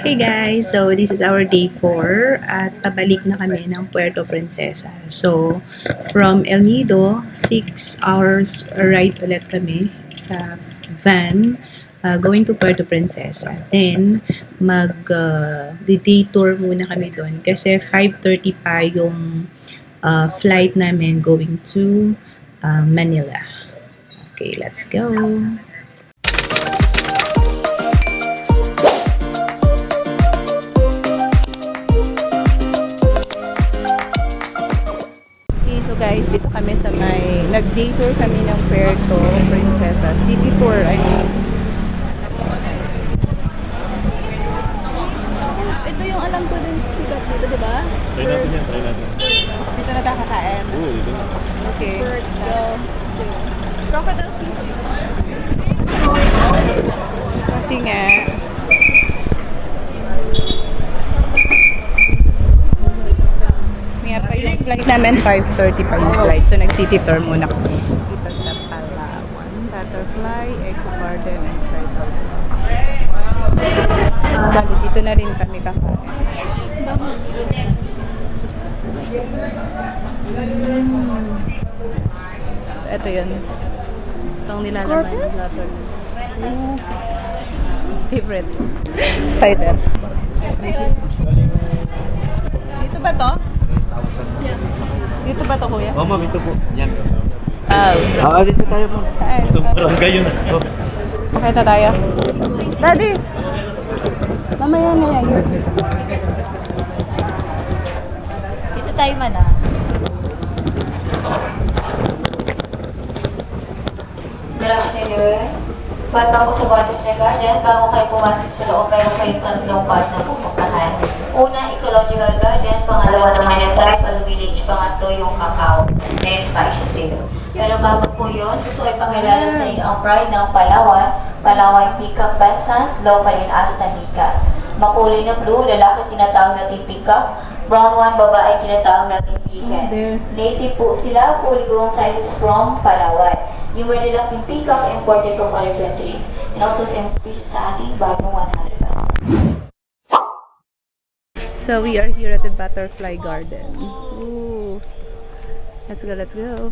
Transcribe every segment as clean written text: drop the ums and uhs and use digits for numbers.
Hey guys, so this is our day 4 at pabalik na kami ng Puerto Princesa. So, from El Nido, 6 hours ride ulit kami sa van going to Puerto Princesa. Then, day tour muna kami doon kasi 5:30 pa yung flight namin going to Manila. Okay, let's go! So guys, dito kami sa nag-day tour kami ng Puerto Princesa. City tour, I mean. Ito yung alam ko din sikat dito, di ba? Try natin yan, try natin. Dito na tayo kakain. Oo, dito na. Okay. Crocodile seafood. Kasi nga, yung flight namin 5:30 pa yung flight. So nag-city tour muna kami dito sa Palawan. Butterfly, Eco Garden, and Turtle. Bali, dito na rin kami kakain. Ito yun. Itong nilalaman yung latter. Favorite. Spider. Dito ba to? Dito ba to, kuya? Oo, ma'am, ito po. Yan. Dito tayo po. Saan? Gusto mo parang kayo na. Pakita tayo. Daddy! Mamaya na yan. Dito tayo man ah. Good afternoon. Welcome po sa Butterfly Garden. Bago kayo pumasok sa loob, meron kayong tatlong part na pupuntahan. Una, Ecological Garden. Pangalawa naman yung Tribal Village. Pangatlo yung Cacao na Spice Trail. Pero bago po yun, gusto ko ipakilala sa inyo ang pride ng Palawan. Palawan Peacock Peasant, local in Astanica. Makulay na blue, lalaki tinatawag natin peacock. Brown one, babae tinatawag natin peahen. Native po sila, fully grown sizes from Palawan. Yung malalaking peacock imported from other countries. And also same species sa ating bagong 100 pesos. So we are here at the Butterfly Garden. Ooh. Let's go, let's go.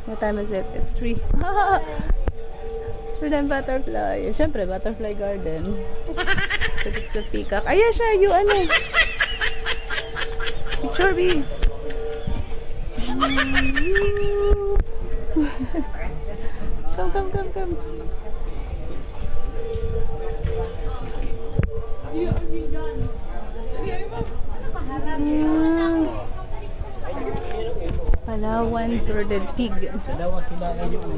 What time is it? It's 3. For them butterfly. Siyempre, Butterfly Garden. This is the peacock. Ayan siya, yung ano. Picture me. Come. Palawan Birded Pig.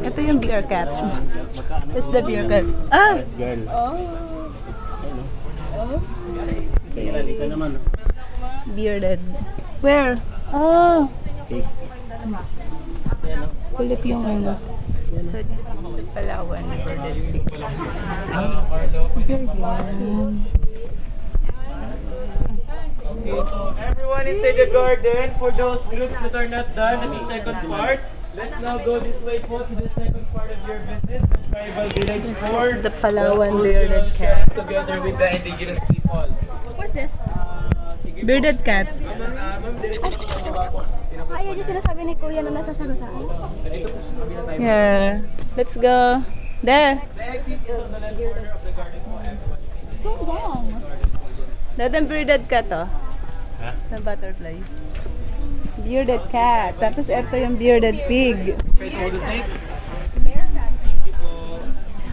Ito yung beer cat. It's the beer cat. Ah! Girl. Okay. Bearded. Where? Oh! Kulit yung ano. So this is the Palawan Birded Pig. Everyone inside the garden, for those groups that are not done at the second part, let's now go this way po to the second part of your visit, the tribal village for The Palawan the Bearded culture Cat. together with the indigenous people. What's this? Bearded cat. Ma'am, diretso po sa baba po. Ay, yun yung sinasabi ni Kuya na nasa sagasaan. Dito po sa kabila tayo. Yeah. Let's go. There. The exit is on the left corner of the garden po. So long. Dadang bearded cat, oh. Na butterfly. Bearded cat. Tapos ito yung bearded pig. Try to hold the snake. Thank you po.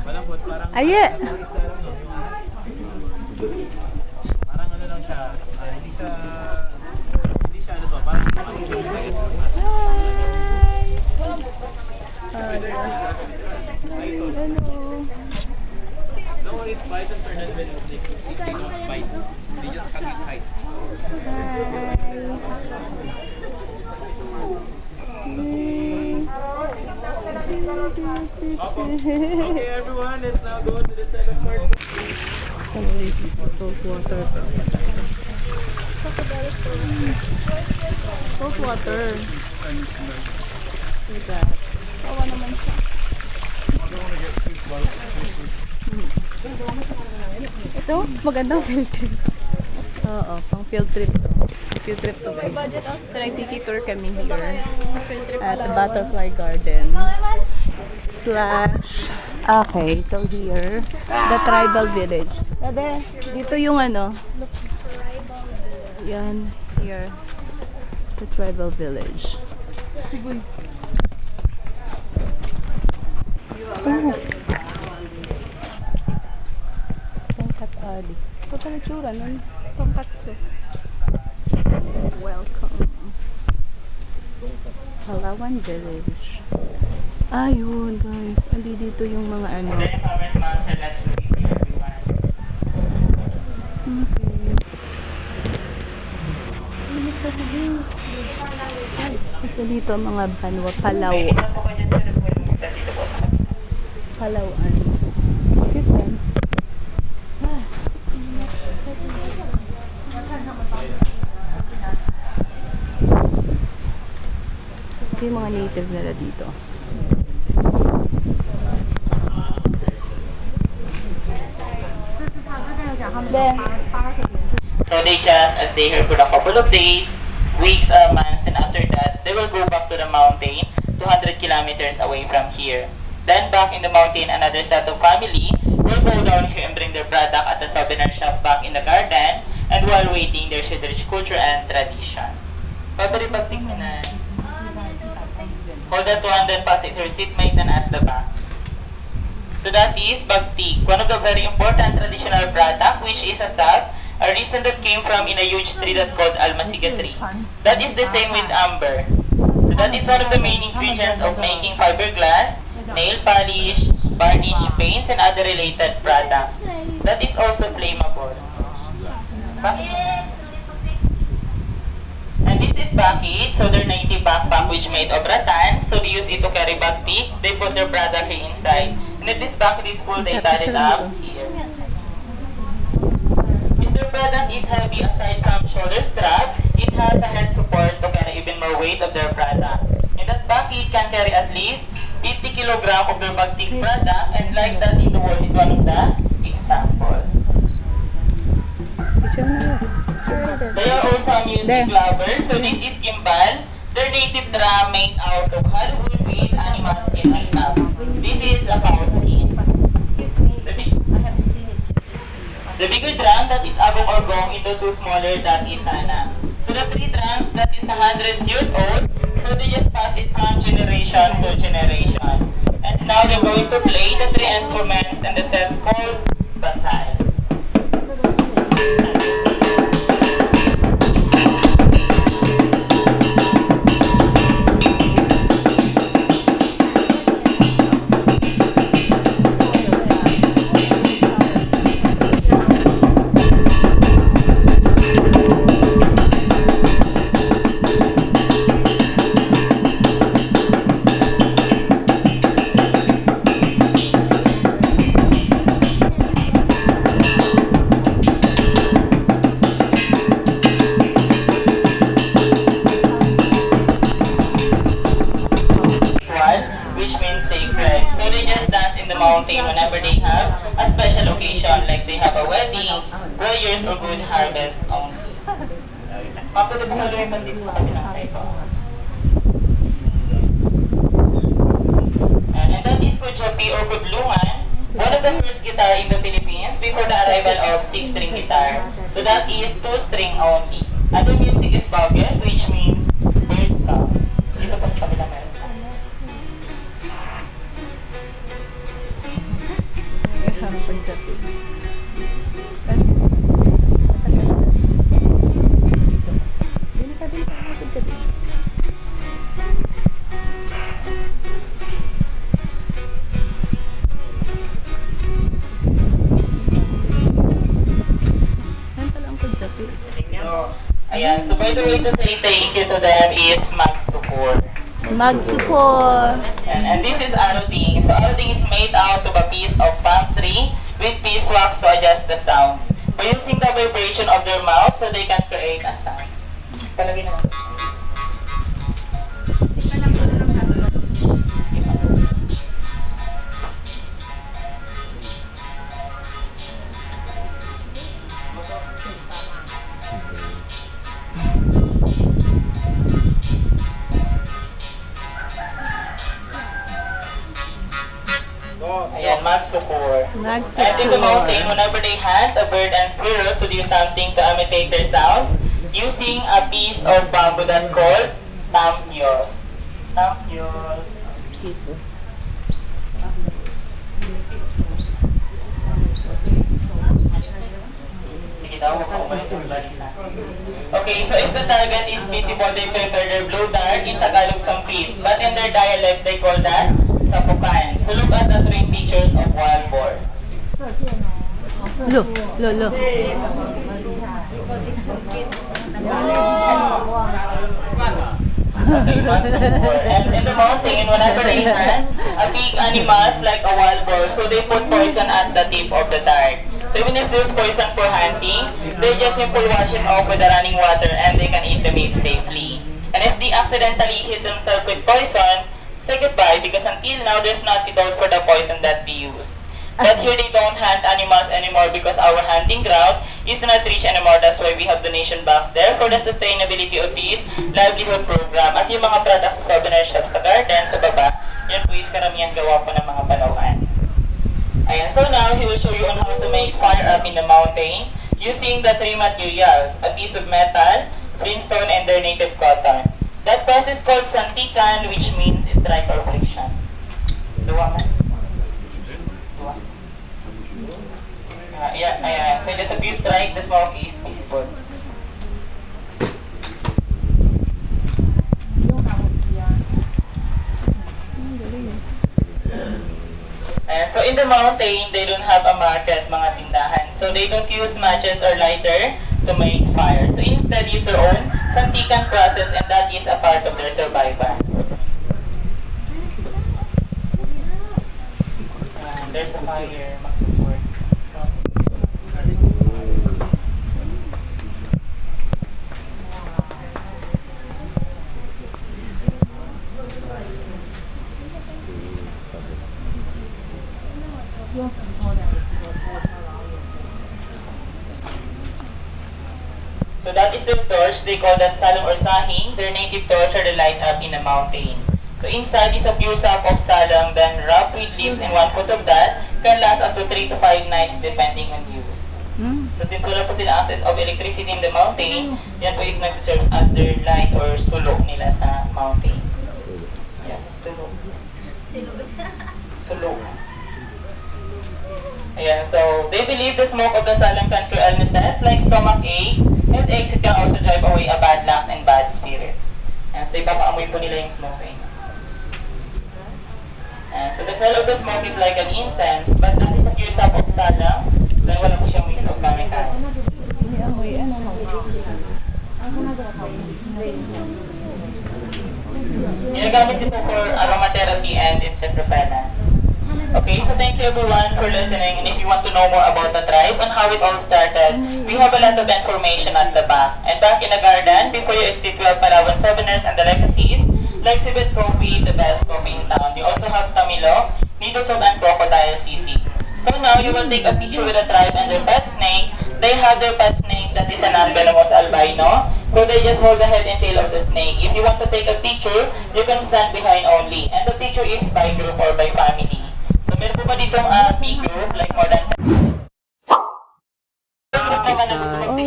Walang po, parang Aye! parang ano lang siya. Hindi siya ano to, parang Hello. no worries, pythons are not venomous. They don't bite. They just hug you tight. Okay, everyone, let's now go to the second part. Oh, this is the salt water. Salt water. Look at that. Kawa naman siya. Ito, magandang filter. Oo, pang field trip to. Field trip to guys. So nag-city tour kami here at the Butterfly Garden. Slash, okay, so here, the Tribal Village. Ade, dito yung ano, yan, here, the Tribal Village. Oh. Tongkat Ali. Ito pala tsura nun. Tongkatsu. Welcome. Palawan Village. Ayun guys. Andi dito yung mga ano. Okay. Kasi dito mga banwa. Palaw. Palawan. Cute yan. Ito yung mga native nila dito. So they just stay here for a couple of days, weeks or months, and after that, they will go back to the mountain, 200 kilometers away from here. Then back in the mountain, another set of family will go down here and bring their product at the souvenir shop back in the garden, and while waiting, they share the rich culture and tradition. Pabaribagting mo na. Hold that one, then pass it to your seatmate and at the back. So that is bagtik, one of the very important traditional product, which is a sap, a reason that came from in a huge tree that called Almasiga tree. That is the same with amber. So that is one of the main ingredients of making fiberglass, nail polish, varnish, paints, and other related products. That is also flammable. And this is bakit, so their native backpack which made of rattan, so they use it to carry bagtik, they put their product here inside. And if this bucket is full, they tie it up here. If the product is heavy aside from shoulder strap, it has a head support to carry even more weight of their product. And that bucket can carry at least 50 kg of their bagtik product, and like that in the world is one of the example. They are also music lovers, so this is gimbal. Their native drum made out of hollywood with animal skin on top. This is a cow skin. The bigger drum, that is agong or gong, into two smaller, that is sana. So the three drums, that is 100 years old, so they just pass it from generation to generation. And now they're going to play the three instruments and the set called basal. Which means sacred. So they just dance in the mountain whenever they have a special occasion, like they have a wedding, prayers, or good harvest only. Mapadabuhalo yung bandit sa kabilang side ko. And that is Kuchopi or Kudlungan, one of the first guitar in the Philippines before the arrival of 6-string guitar. So that is 2-string only. And the music is Bauget, which means bird song. Dito pa sa kabilang meron. Ayan, so by the way to say thank you to them is Magsupor. Magsupor. And this is aroding. So aroding is made out of a piece of palm tree with beeswax to adjust the sounds. By using the vibration of their mouth so they can create a sounds. Palagay naman. magsukur. Magsukur. And in the mountain, whenever they hunt a bird and squirrels to do something to imitate their sounds, using a piece of bamboo that called tampios. Tampios. Sige daw, huwag ka umalis yung balisa. Okay, so if the target is visible, they prepare their blow dart, in Tagalog sampit, but in their dialect, they call that sapukan. So look at the trained pictures of wild boar. Lo. Okay, magsukur. And in the mountain, whenever they hunt a big animals like a wild boar, so they put poison at the tip of the dart. So even if there's poison for hunting, they just simply wash it off with the running water and they can eat the meat safely. And if they accidentally hit themselves with poison, say goodbye because until now there's no antidote for the poison that they used. But here they don't hunt animals anymore because our hunting ground is not rich anymore. That's why we have donation box there for the sustainability of this livelihood program. At yung mga products sa souvenir shop sa garden, sa baba, yun po is karamihan gawa po ng mga Palawan. Ayan, so now he will show you on how to make fire up in the mountain using the three materials, a piece of metal, brimstone, and their native cotton. That process is called santikan, which means strike or friction. Duwa man? Duwa? Yeah, ayan. So just a few strike, the smoke is visible. So in the mountain, they don't have a market, mga tindahan. So they don't use matches or lighter to make fire. So instead, use their own santikan process, and that is a part of their survival. There's a fire, mag-support. So that is their torch. They call that salong or sahing. Their native torch are the light up in the mountain. So inside is a pure sap of salang, then wrapped with leaves, and 1 foot of that can last up to 3 to 5 nights depending on use. So since wala po sila access of electricity in the mountain, yan po is nagsiserves as their light or sulok nila sa mountain. Yes, sulok. Sulok. Ayan, so they believe the smoke of the salang can cure illnesses like stomach aches, and eggs. It can also drive away a bad lungs and bad spirits. And so ipapaamoy po nila yung smoke sa inyo. And so the smell of the smoke is like an incense, but that is a pure sap of salang. Then wala po siyang mix of chemical. Ginagamit ito for aromatherapy and insect repellent. Okay, so thank you everyone for listening, and if you want to know more about the tribe and how it all started, we have a lot of information at the back. And back in the garden, before you exit, we have Palawan souvenirs and the legacies, like Sibit Coffee, the best coffee in town. You also have Tamilo, Nido Soap, and Crocodile Sisi. So now you will take a picture with the tribe and their pet snake. They have their pet snake that is a non-venomous albino. So they just hold the head and tail of the snake. If you want to take a picture, you can stand behind only. And the picture is by group or by family. So meron po ba ditong big group, like more than 10?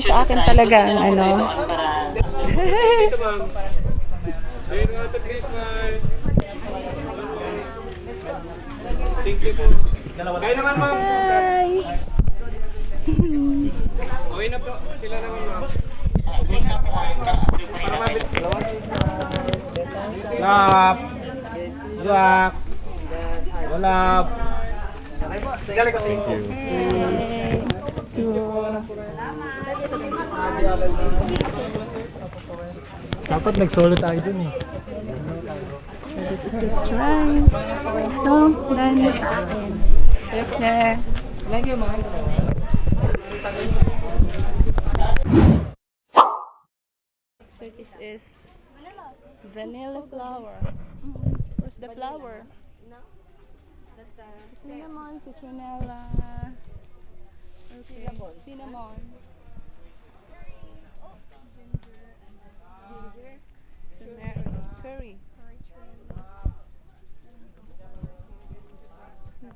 Sa akin talaga ang ano. Dito ma'am. Dito nga ito, please, ma'am. Thank you po. Kayo naman, ma'am. Hi! Okay na po. Sila naman, ma'am. Para mabilis. Lap. Lap. Lap. Thank you. Dapat nag-solo tayo dun eh. This is the tribe. No, done. Okay. So this is vanilla flower. Where's the flower? Cinnamon, citronella. Okay. Cinnamon. Ginger. Turmeric. Curry.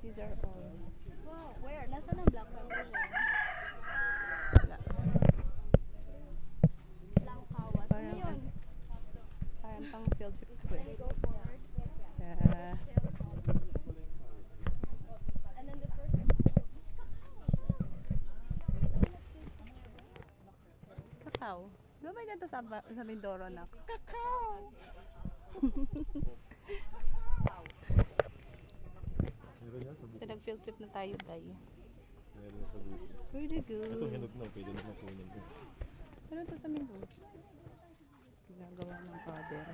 These are all. way. Yeah. Kakao. Di ba may ganito sa Mindoro na? Kakao! Meron yan sa So nag-field trip na tayo, Day. Meron sa buko. Really good. Ito hinog na, pwede na kunin ko. Ano to sa Mindoro? Ginagawa ng father.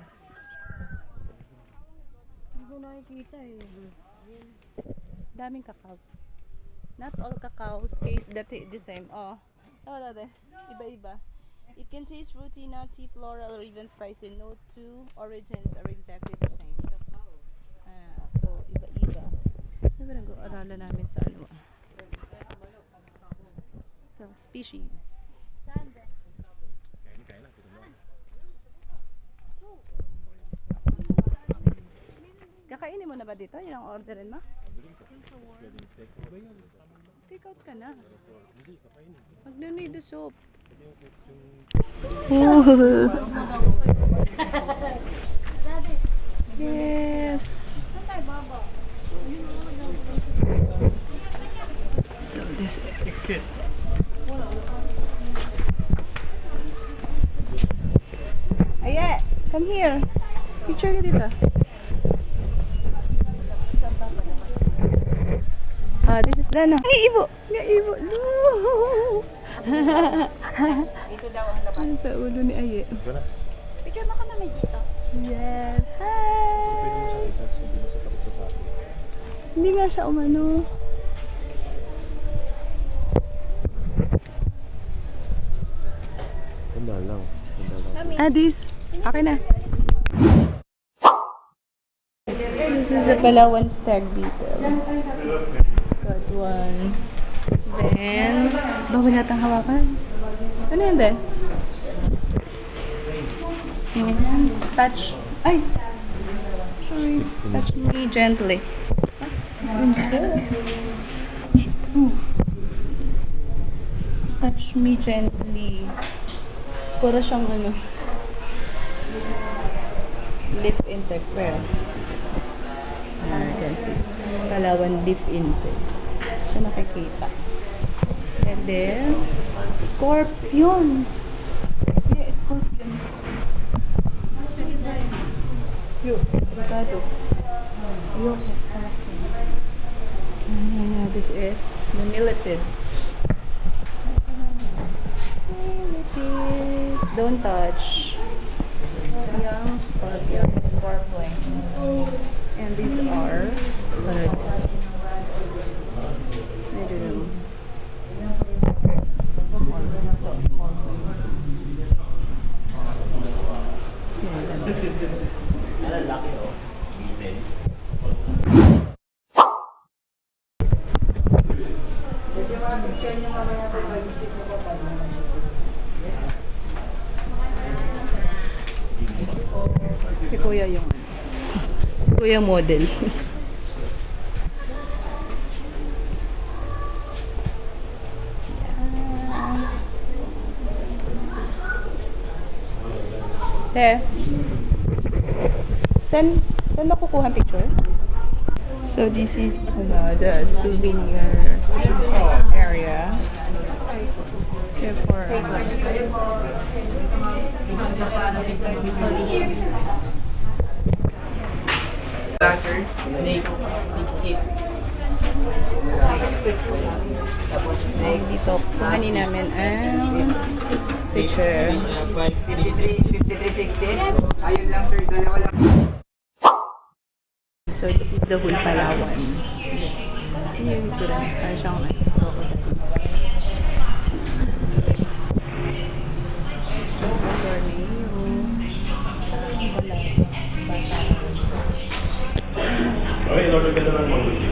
Hindi ko nakikita eh. Daming kakao. Not all cacaos taste the same. Oh, ito. Iba-iba. It contains fruity, nutty, floral, or even spicy. No two origins are exactly the same. So, iba-iba. Ano ba nag-aaralan namin sa ano? Sa species. Kain na, pwede mo. Kakainin mo na ba dito? Yun ang orderin mo? Pwede take mo ba yun? Take out ka na. Hindi, kakainin. Magnunudo soup. Yes. So this is Aye, come here. Picture ka dito. This is Dana. Nga ibo. No. Dito daw ang labas. Ano sa ulo ni Aye? Gusto na. Picture mo ka namin dito. Yes. Pwede mo Hi. siya i-touch, hindi mo siya takot sa tapo. Hindi nga siya umano. Tanda lang. This. Okay na. This is a Palawan stag beetle. Got one. Then, bawal natang hawakan. Ano yun din? And touch. Ay! Sorry. Touch me gently. Touch me gently. Puro siyang ano. Leaf insect. Where? You can see. Palawan leaf insect. Siya nakikita. And then, scorpion. Yeah, scorpion. Yo, avocado. Yo, this is the millipede. Millipedes. Don't touch. Young scorpions, scorpions. And these are, what are these? I don't know. Small. Si Kuya yung si Kuya model. Saan makukuha ang picture? So this is the souvenir area. Okay, for Snake, 6'8". dito, kuhanin namin ang picture. 5360. Ayun lang sir, dalawa lang. So this is the whole Palawan. Yun yung sura. Parang siyang crocodile. Okay, order ka na lang mga buti.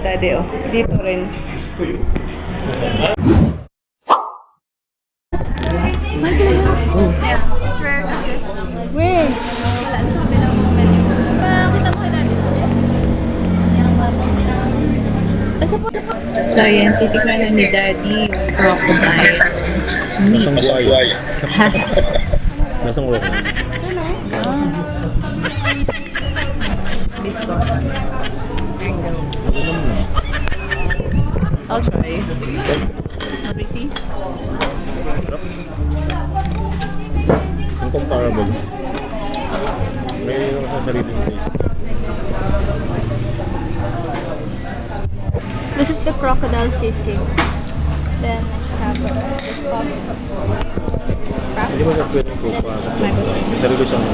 Daddy, oh. Dito rin. It's rare kasi. Where? Wala sa kabilang menu. Kita mo kay Daddy. So, ayan, titikman na ni Daddy yung crocodile. Nasang buhay. Nasang buhay. I'll try. Let me see. Incomparable. May sa sarili ko. This is the crocodile sisig. Then I have this coffee. Hindi mo sa pwede ko pa. May sarili siyang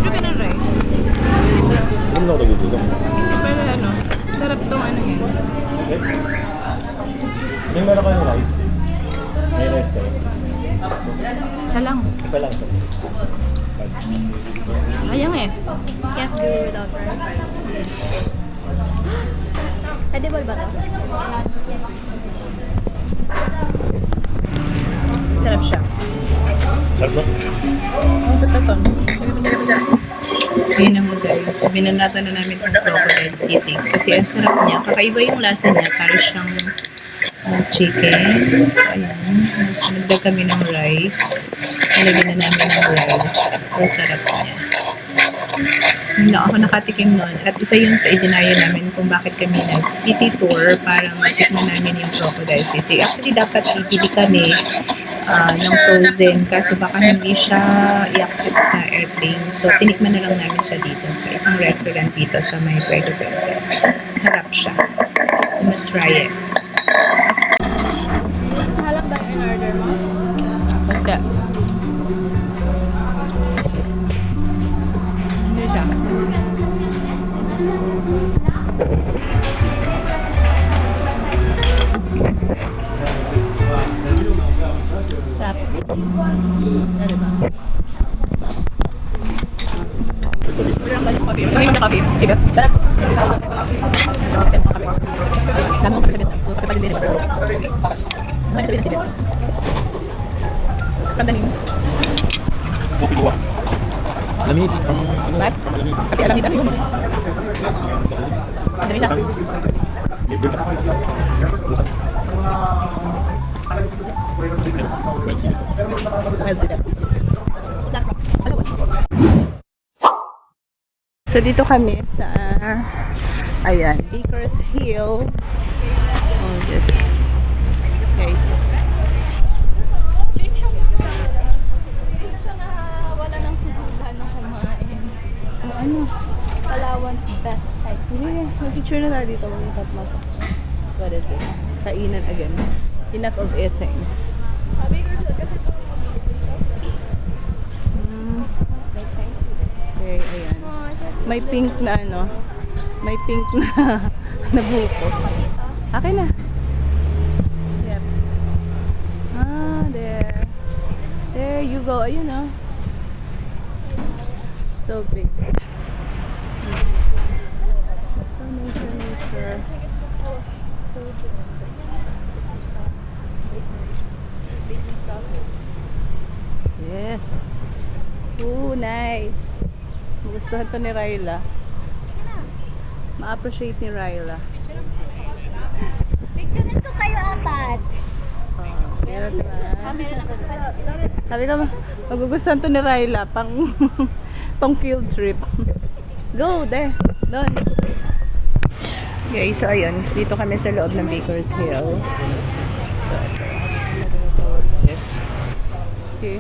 Order ka ng rice. hindi mo na ako nagugutom. Pero ano, sarap tong ano yan. Hindi meron kayo rice. May rice kayo. Isa lang. Isa lang to. Sayang eh. Can't do without rice. Edible ba to? Sarap siya. Sarap ba? Oh, pataton. Ayun na mo guys. Binanatan na namin itong crocodile sisig. Kasi ang sarap niya. Kakaiba yung lasa niya. Para siyang chicken. So, ayan. Nagdag kami ng rice. Nalagyan na namin ng rice. Ang sarap niya. Hindi ako nakatikim nun. At isa yun sa idinayo namin kung bakit kami nag-city tour para matikman namin yung crocodile sisig. Actually, dapat ibili kami ng frozen kaso baka hindi siya i-accept sa airplane. So, tinikman na lang namin siya dito sa isang restaurant dito sa may Puerto Princesa. Sarap siya. You must try it. Halang ba yung order mo? Okay. Hindi siya. Sarap. Ano ba? Pagkain mo na kape. Sige. Sarap. Sarap kape. Lama ko sa sabit. So, kape pa din din. May sabit na sabit. Kandanin. Kopi dua. Lamig. What? Kape alamid ano yun? Dali siya. Libre ka. Usap. Well, sige. Well, sige. So, dito kami sa ayan, Baker's Hill. Oh, yes. Guys. Big siya nga wala nang gano'ng kumain. Ano? Palawan's best site. Sige, mag-picture na tayo dito. What is it? Kainan again. Enough of eating. Baker's Hill kasi ito. Okay, ayan. May pink na ano. May pink na na buko. Akin na. Yep. Ah, there. There you go. Ayun oh. So big. So nature. Yes. Ooh, nice. Magustuhan to ni Ryla. Ma-appreciate ni Ryla. Picture ko kayo apat. Meron diba? Meron ako. Sabi ko, magugustuhan to ni Ryla pang pang field trip. Go, there. Doon. Okay, so ayun. Dito kami sa loob ng Baker's Hill. So, what's this? Okay.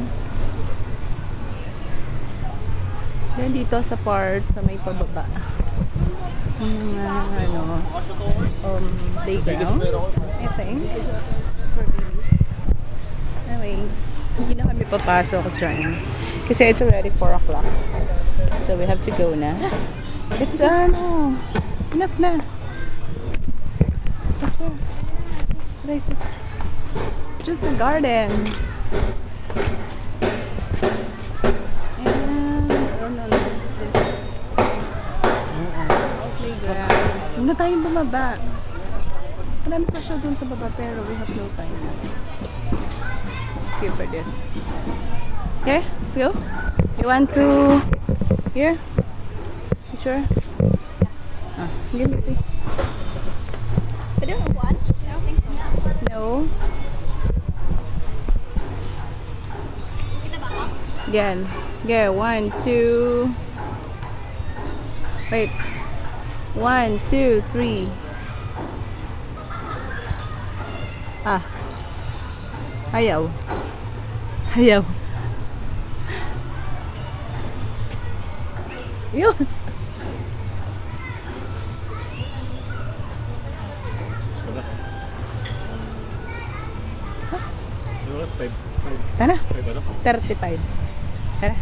Then dito sa part sa may pababa. Playground. I think. For babies. Anyways, hindi na kami papasok dyan. Kasi it's already 4 o'clock. So we have to go na. It's enough na. It's just a garden. And, Huwag na tayong bumaba. Marami pa siya dun sa baba pero we have no time. Here for this. Okay, let's go. You want to... Here? You sure? Give me three. Pwede mo one? I don't think so. No. Kita ba ako? Again. Yeah, 1, 2. Wait. 1, 2, 3. Ayaw. Ayaw. Yun. Ano oras? 5. Tara. 5 ano? 35. Tara.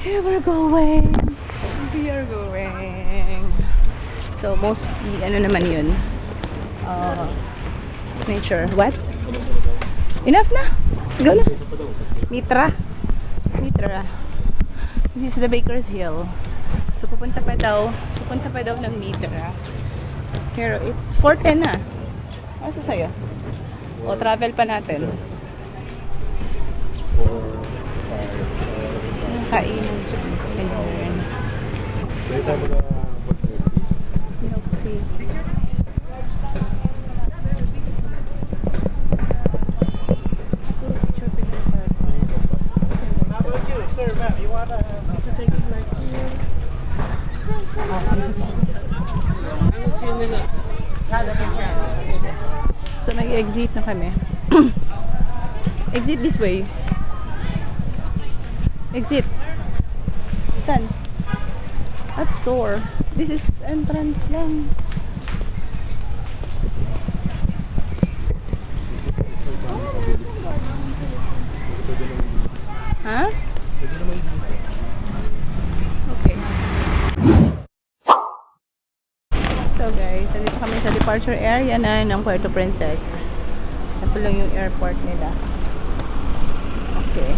Here we're going. We are going. So, mostly, ano naman yun? Nature. What? Enough na. Let's go na. Mitra. Mitra. This is the Baker's Hill. So, pupunta pa daw ng Mitra. Pero, it's 4:10 na. Ano sa sa'yo? O, travel pa natin. 4, 5, Kainan dyan. Pwede tayo Milk tea. How about you, sir, ma'am? You wanna take it like So, nag-exit na kami. Exit this way. Exit. Saan? At store. This is entrance lang. Ha? Okay. So guys, nandito kami sa departure area na ng Puerto Princesa. Ito lang yung airport nila. Okay.